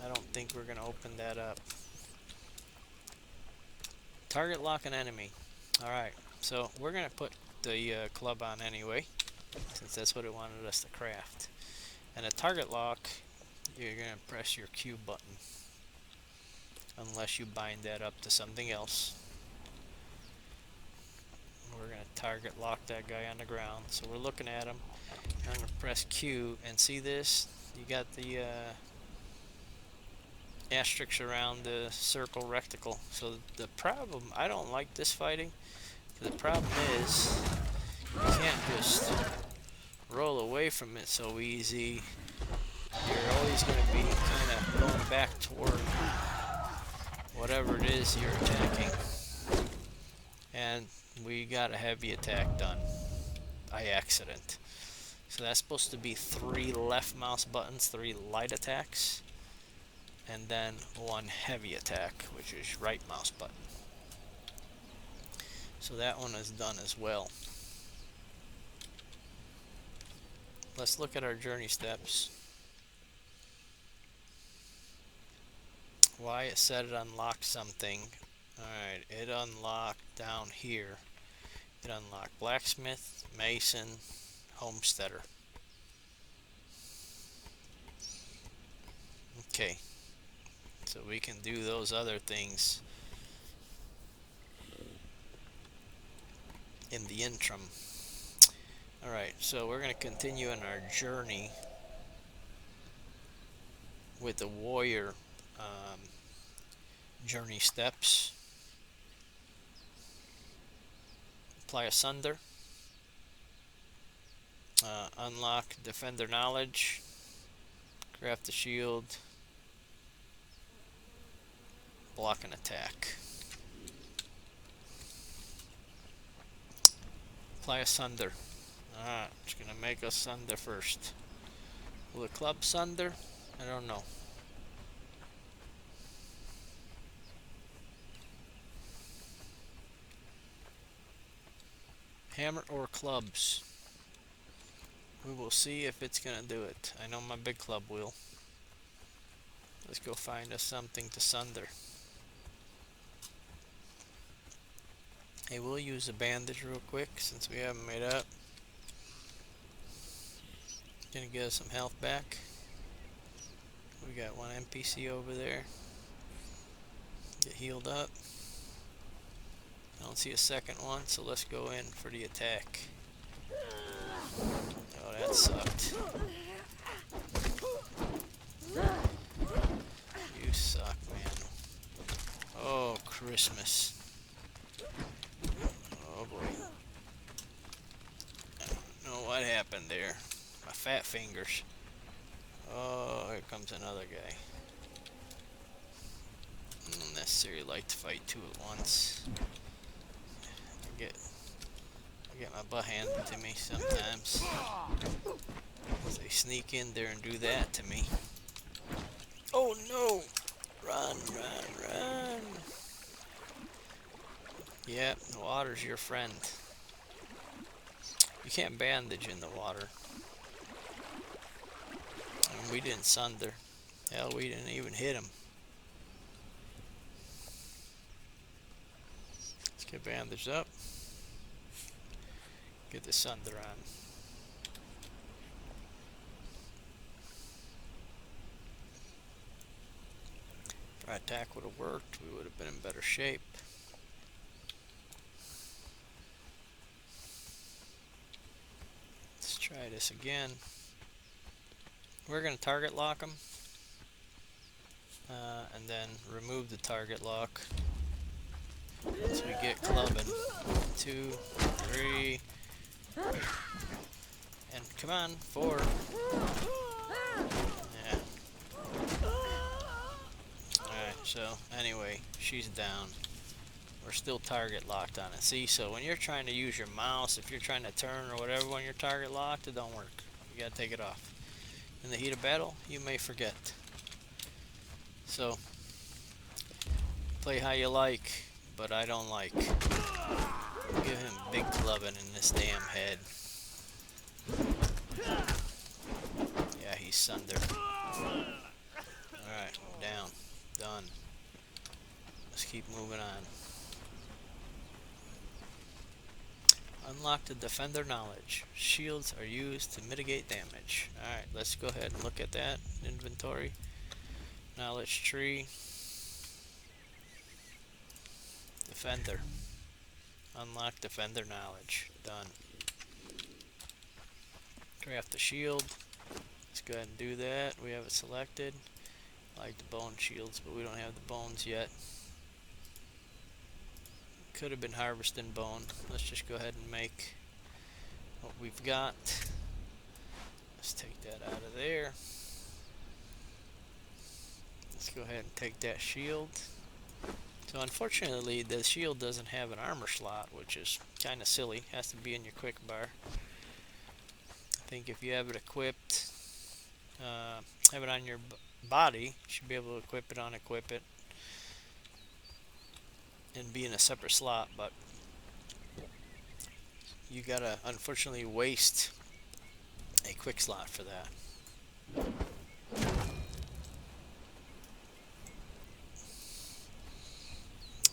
I don't think we're going to open that up. Target lock an enemy. Alright, so we're going to put the club on anyway, since that's what it wanted us to craft. And a target lock, you're going to press your Q button, unless you bind that up to something else. We're going to target lock that guy on the ground. So we're looking at him. I'm going to press Q, and see this? You got the asterisks around the circle rectangle. So the problem, I don't like this fighting. The problem is, you can't just roll away from it so easy. You're always going to be kind of going back toward whatever it is you're attacking. And we got a heavy attack done by accident. So that's supposed to be 3 left mouse buttons, 3 light attacks, and then 1 heavy attack, which is right mouse button. So that one is done as well. Let's look at our journey steps. Why it said it unlocked something. Alright, it unlocked down here. It unlocked blacksmith, mason, homesteader. Okay, so we can do those other things in the interim. Alright, so we're going to continue in our journey with the warrior journey steps. Apply asunder. Unlock defender knowledge. Craft the shield. Block an attack. Apply asunder. Alright, it's gonna make us sunder first. Will the club sunder? I don't know. Hammer or clubs? We will see if it's gonna do it. I know my big club will. Let's go find us something to sunder. Hey, we'll use a bandage real quick since we haven't made up. Gonna get us some health back. We got 1 NPC over there. Get healed up. I don't see a second one, so let's go in for the attack. Oh, that sucked. You suck, man. Oh, Christmas. Oh boy. I don't know what happened there. My fat fingers. Oh, here comes another guy. I don't necessarily like to fight 2 at once. I get my butt handed to me sometimes. They sneak in there and do that to me. Oh no! Run, run, run! Yep, the water's your friend. You can't bandage in the water. And we didn't sunder. Hell, we didn't even hit him. Let's get bandaged up. Get the sunder on. If our attack would have worked, we would have been in better shape. Let's try this again. We're going to target lock them. And then remove the target lock. Once we get clubbing. 2, 3. And come on, 4. Yeah. Alright, so anyway, she's down. We're still target locked on it. See, so when you're trying to use your mouse, if you're trying to turn or whatever when you're target locked, it don't work. You gotta take it off. In the heat of battle, you may forget. So, play how you like, but I don't like. Give him big clubbing in this damn head. Yeah, he's sundered. Alright, down. Done. Let's keep moving on. Unlock the defender knowledge. Shields are used to mitigate damage. Alright, let's go ahead and look at that. Inventory. Knowledge tree. Defender. Unlock defender knowledge. Done. Craft the shield. Let's go ahead and do that. We have it selected. I like the bone shields, but we don't have the bones yet. Could have been harvesting bone. Let's just go ahead and make what we've got. Let's take that out of there. Let's go ahead and take that shield. So unfortunately the shield doesn't have an armor slot, which is kind of silly. It has to be in your quick bar. I think if you have it equipped, have it on your body, you should be able to equip it, unequip it, and be in a separate slot, but you gotta unfortunately waste a quick slot for that.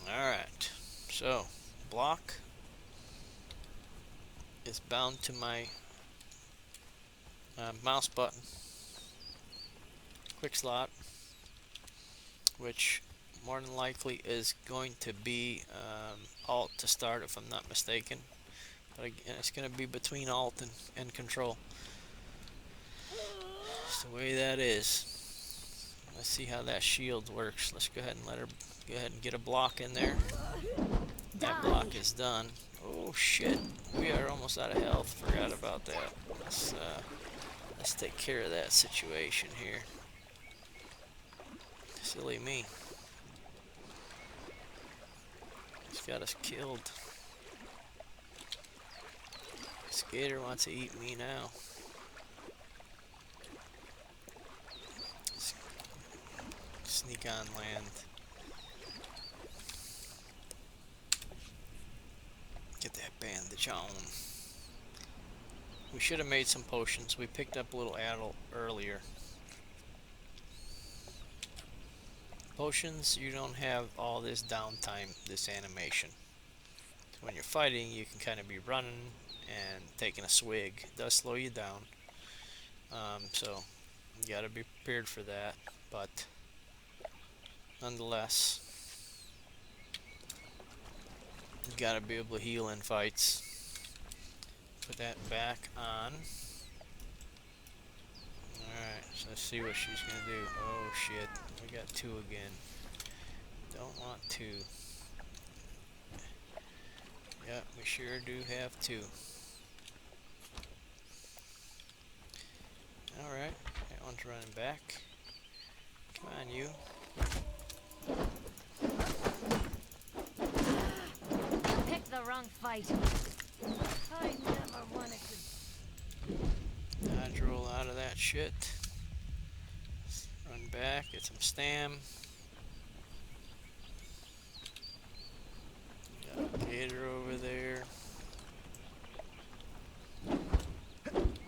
Alright, so block is bound to my mouse button. Quick slot, which more than likely is going to be Alt to start, if I'm not mistaken. But again, it's going to be between Alt and Control. That's the way that is. Let's see how that shield works. Let's go ahead and let her go ahead and get a block in there. That block is done. Oh shit, we are almost out of health. Forgot about that. Let's take care of that situation here. Silly me. He's got us killed. Skater wants to eat me now. Sneak on land. Get that bandage on. We should have made some potions. We picked up a little adult earlier. Potions, you don't have all this downtime, this animation. So when you're fighting, you can kind of be running and taking a swig. It does slow you down. So you gotta be prepared for that. But nonetheless, you gotta be able to heal in fights. Put that back on. Alright, so let's see what she's gonna do. Oh shit, we got two again. Don't want two. Yeah, we sure do have two. Alright, that one's running back. Come on, you. Picked the wrong fight. I never wanted to. Dodge roll out of that shit. Run back, get some stam. Got a gator over there.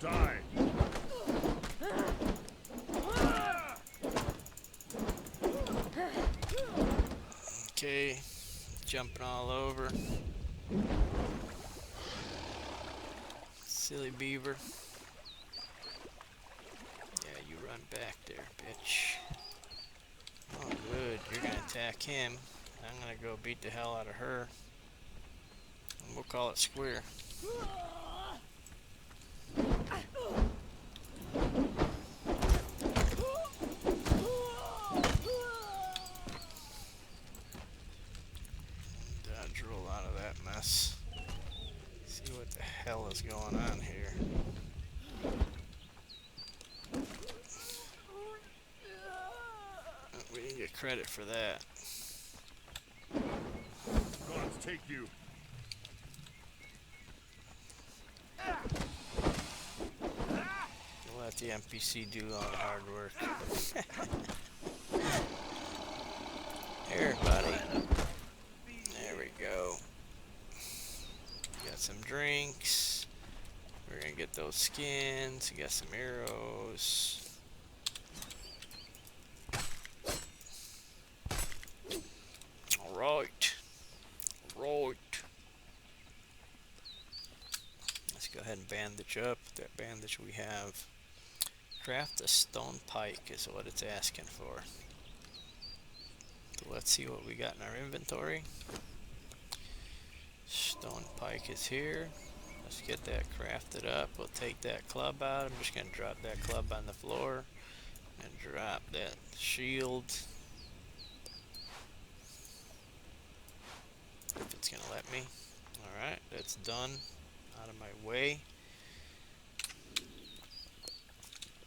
Die! Okay, jumping all over. Silly beaver. Yeah, you run back there, bitch. Oh, good. You're gonna attack him. I'm gonna go beat the hell out of her. And we'll call it square. Dodge roll out of that mess. See what the hell is going on here. We didn't get credit for that. Gods take you! We'll let the NPC do all the hard work. Here, buddy. There we go. Got some drinks. We're gonna get those skins. We got some arrows. Alright. Right. ahead and bandage up. That bandage we have. Craft a stone pike is what it's asking for. So let's see what we got in our inventory. Stone pike is here. Let's get that crafted up. We'll take that club out. I'm just going to drop that club on the floor and drop that shield. If it's going to let me. Alright, that's done. Out of my way.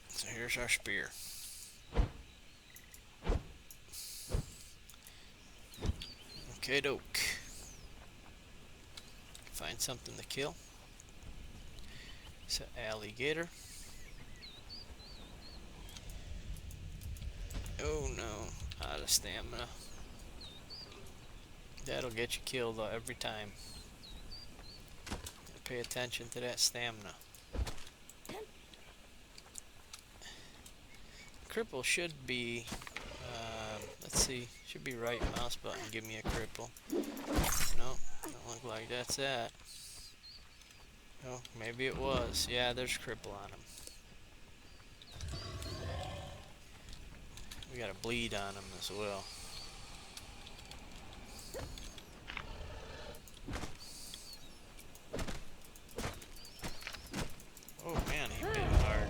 So here's our spear. Okay, doke. Find something to kill. It's an alligator. Oh no, out of stamina. That'll get you killed every time. Pay attention to that stamina. Cripple should be, let's see, should be right mouse button, give me a cripple. No, don't look like that's that. Oh, maybe it was. Yeah, there's cripple on him. We got a bleed on him as well. Oh man, he bit hard.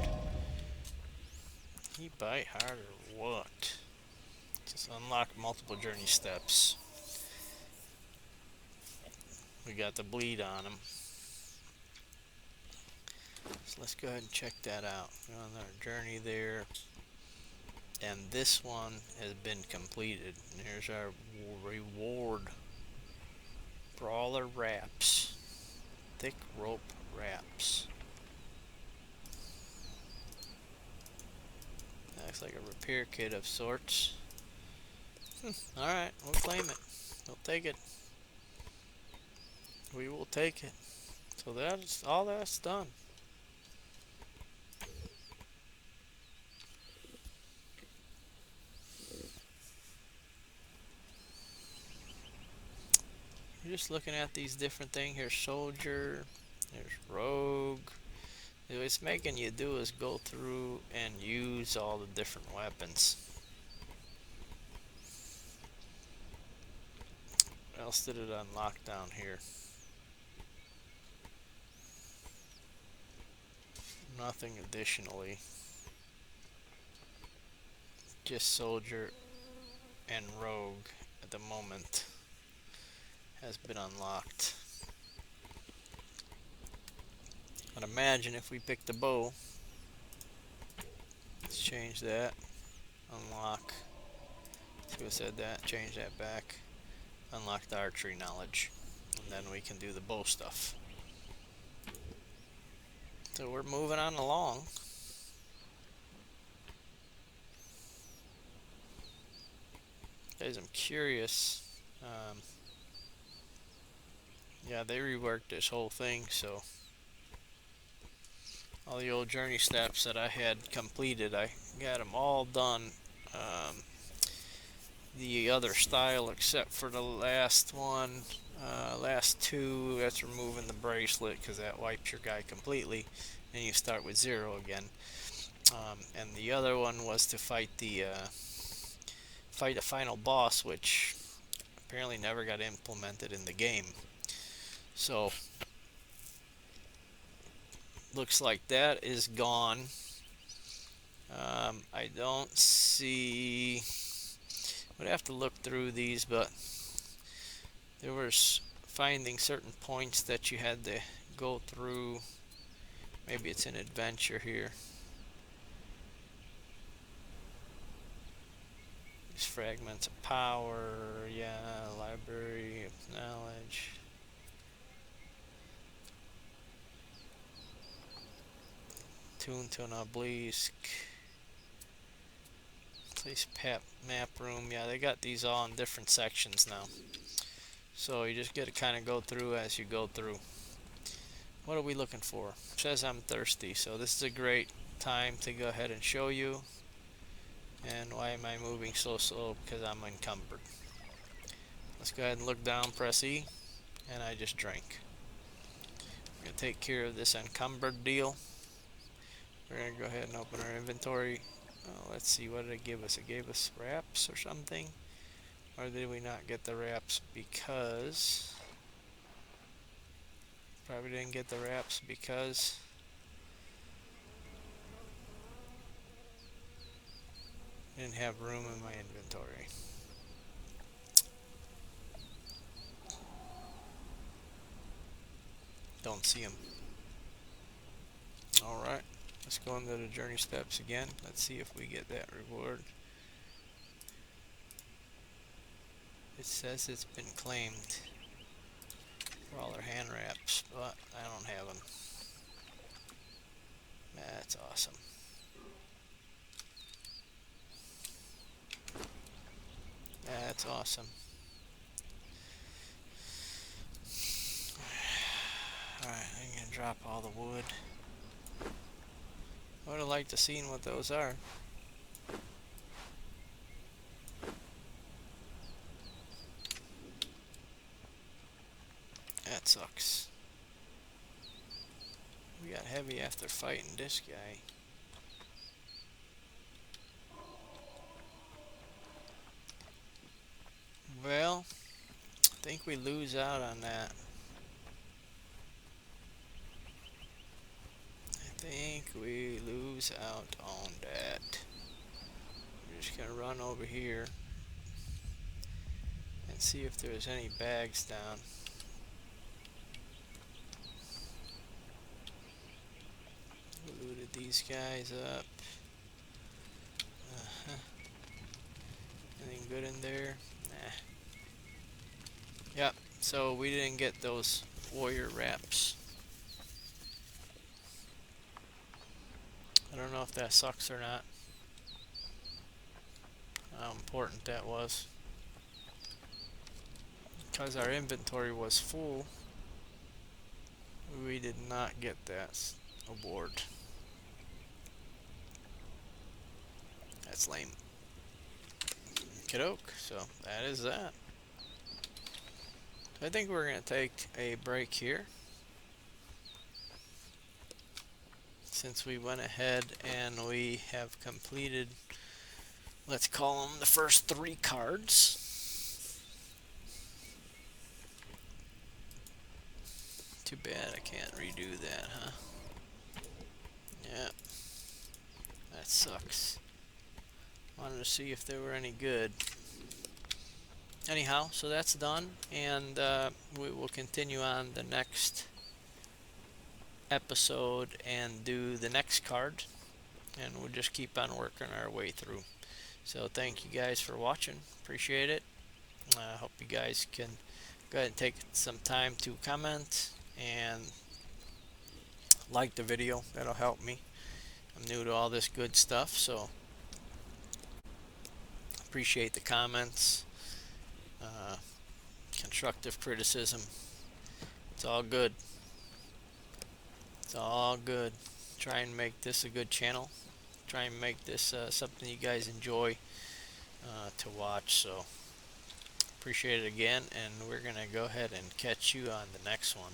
He bite hard or what? Just unlock multiple journey steps. We got the bleed on him. So let's go ahead and check that out. We're on our journey there. And this one has been completed. And here's our reward. Brawler wraps. Thick rope wraps. Looks like a repair kit of sorts. Alright, we'll claim it. We'll take it. We will take it. So that's all that's done. You're just looking at these different things. Here's soldier, there's rogue. What it's making you do is go through and use all the different weapons. What else did it unlock down here? Nothing additionally. Just soldier and rogue at the moment has been unlocked. I'd imagine if we pick the bow, let's change that, unlock, see what said that, change that back, unlock the archery knowledge, and then we can do the bow stuff. So we're moving on along. Guys, I'm curious. Yeah, they reworked this whole thing, so all the old journey steps that I had completed, I got them all done. The other style, except for the last one, last two, that's removing the bracelet because that wipes your guy completely, and you start with 0 again. And the other one was to fight the final boss, which apparently never got implemented in the game. So looks like that is gone. I don't see. Would have to look through these, but there was finding certain points that you had to go through. Maybe it's an adventure here. These fragments of power, yeah, library of knowledge. Tune to an obelisk. Place map room. Yeah, they got these all in different sections now. So you just get to kind of go through as you go through. What are we looking for? It says I'm thirsty, so this is a great time to go ahead and show you. And why am I moving so slow? Because I'm encumbered. Let's go ahead and look down, press E, and I just drank. Gonna take care of this encumbered deal. We're gonna go ahead and open our inventory. Let's see, what did it give us? It gave us wraps or something. Or did we not get the wraps because... Probably didn't get the wraps because... I didn't have room in my inventory. Don't see them. Alright, let's go into the journey steps again. Let's see if we get that reward. It says it's been claimed for all our hand wraps, but I don't have them. That's awesome. That's awesome. Alright, I'm gonna drop all the wood. I would have liked to seen what those are. That sucks. We got heavy after fighting this guy. Well, I think we lose out on that. I think we lose out on that. We're just gonna run over here and see if there's any bags down. We looted these guys up. Anything good in there? Nah. Yep, so we didn't get those warrior wraps. I don't know if that sucks or not. How important that was. Because our inventory was full, we did not get that award. That's lame. Kiddoke, so that is that. I think we're going to take a break here, since we went ahead and we have completed, let's call them the first 3 cards. Too bad I can't redo that, huh? Yeah, that sucks. Wanted to see if they were any good. Anyhow, so that's done, and we will continue on the next episode and do the next card, and we'll just keep on working our way through. So thank you guys for watching. Appreciate it. I hope you guys can go ahead and take some time to comment and like the video. That'll help me. I'm new to all this good stuff, so appreciate the comments, constructive criticism. It's all good. It's all good. Try and make this a good channel. Try and make this something you guys enjoy to watch. So appreciate it again, and we're gonna go ahead and catch you on the next one.